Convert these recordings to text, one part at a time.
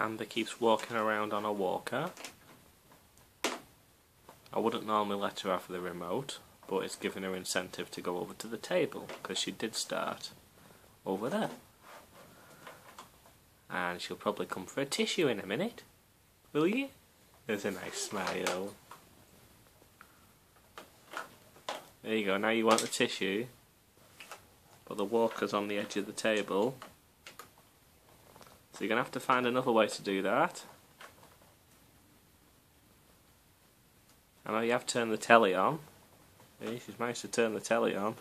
Amber keeps walking around on a walker. I wouldn't normally let her have the remote, but it's giving her incentive to go over to the table, because she did start over there. And she'll probably come for a tissue in a minute. Will you? There's a nice smile. There you go, now you want the tissue, but the walker's on the edge of the table. So you're going to have to find another way to do that. I know you have turned the telly on. Yeah, she's managed to turn the telly on.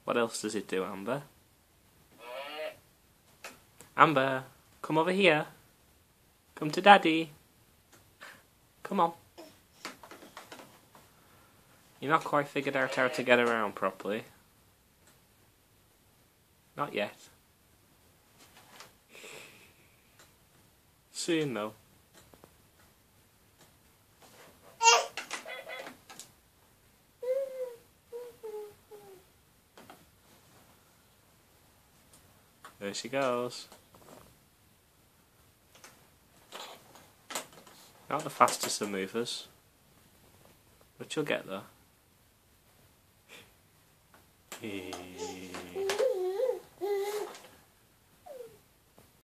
What else does it do, Amber? Amber, come over here. Come to Daddy. Come on. You're not quite figured out how to get around properly. Not yet. Soon though. There she goes. Not the fastest of movers, but you'll get there.